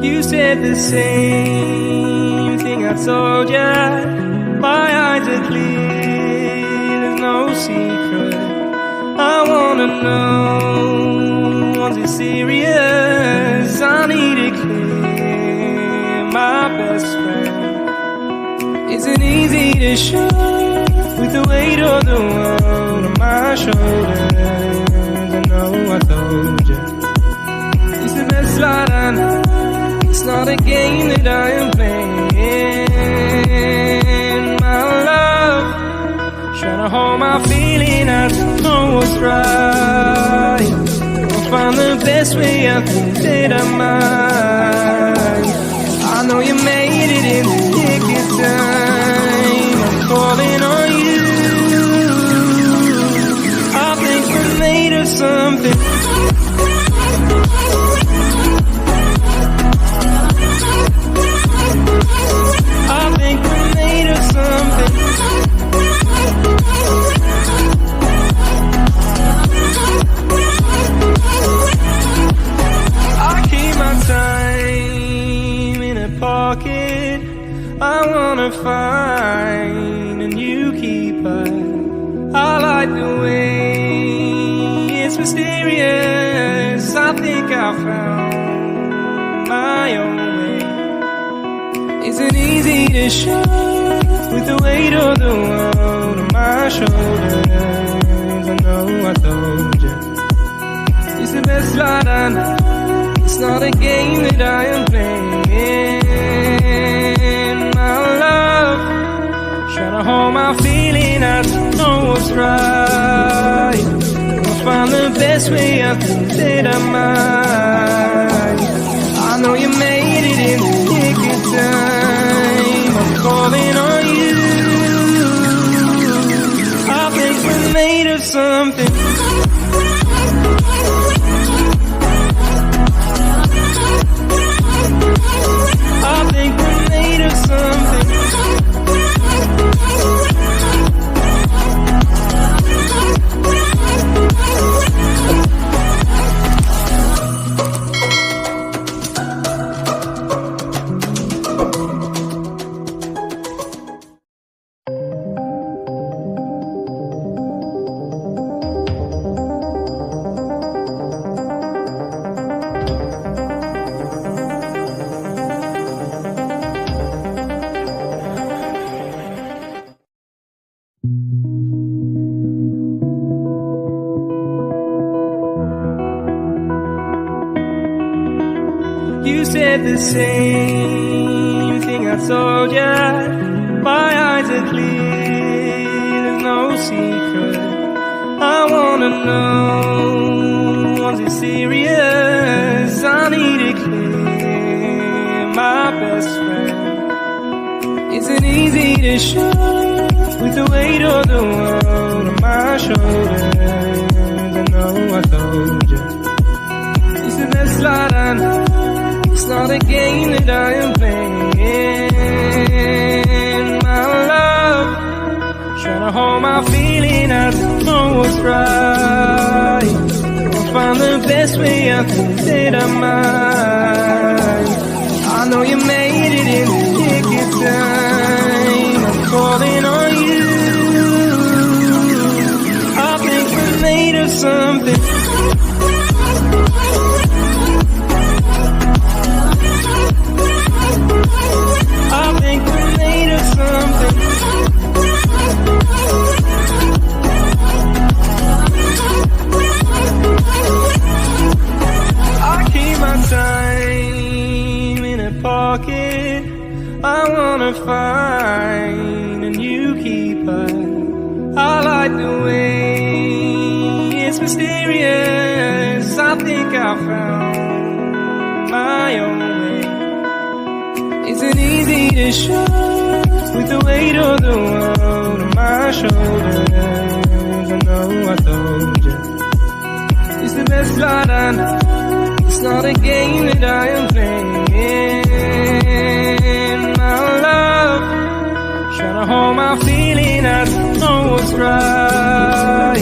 You said the same thing I told ya. My eyes are clear, there's no secret. I wanna know, was it serious? I need it clear, my best friend. Isn't easy to show with the weight of the world on my shoulders. I know I told you, it's the best light I know. It's not a game that I am playing, my love. Trying to hold my feeling, I don't know what's right. I'll find the best way, I think that I might. I know you made it in the nick of time. I'm calling on you. I think we're made of something. I think we're made of something. I keep my time in a pocket. I wanna find a new keeper. I like the way it's mysterious. I think I found my own way. Isn't easy to show with the weight of the world on my shoulders. I know I told you, it's the best light I know. It's not a game that I am playing, my love. Trying to hold my feeling, I don't know what's right. I'll find the best way, I think that I might. I know you made it in the nick of time. I'm calling on you. I think we're made of something. I think we're made of something. You said the same thing I told ya. My eyes are clear, there's no secret. I wanna know, was it serious? I need it clear, my best friend. Isn't easy to show with the weight of the world on my shoulders. I know I told you, it's the best light I know. It's not a game that I am playing, my love. Trying to hold my feeling, I don't know what's right. I'll find the best way, I think that I might. I know you made it in the nick of time. I'm calling on you. I think we're made of something. I think we're made of something. I keep my time in a pocket. I wanna find a new keeper. I like the way it's mysterious. I think I found my own way. Isn't easy to show with the weight of the world on my shoulders. I told you. It's the best part I know. It's not a game that I am playing. My love, trying to hold my feeling, I don't know what's right.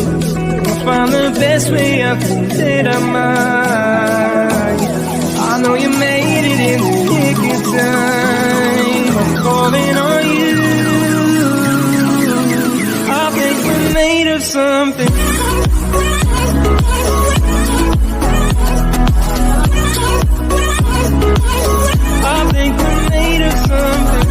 I'll find the best way, I think that I might. I know you made it in the nick of time. I'm calling on you. I think we're made of something. I think we're made of something.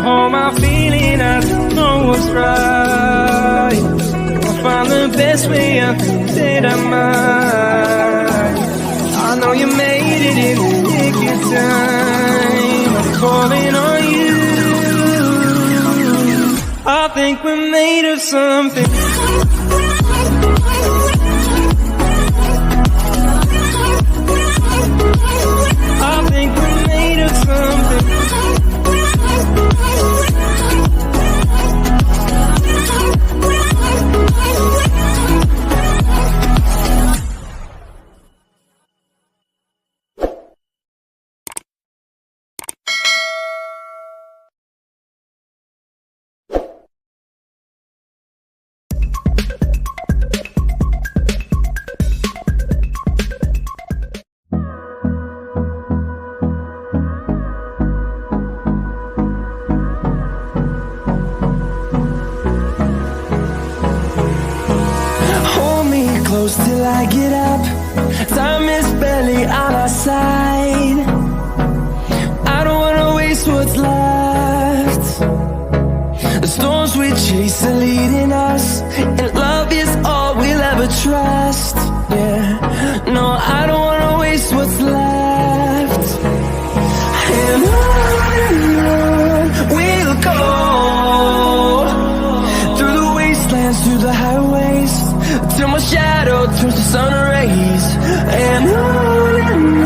Hold my feeling, I don't know what's right. I'll find the best way, I think that I might. I know you made it in the nick of time. I'm calling on you. I think we're made of something. I think we're made of something. Close till I get up. Time is barely on our side. I don't wanna waste what's left. The storms we chase are leading us, and love is all we'll ever trust. Yeah, no, I don't wanna waste what's left. And on we'll go, through the wastelands, through the highways, till my shadow turns to sun rays. And on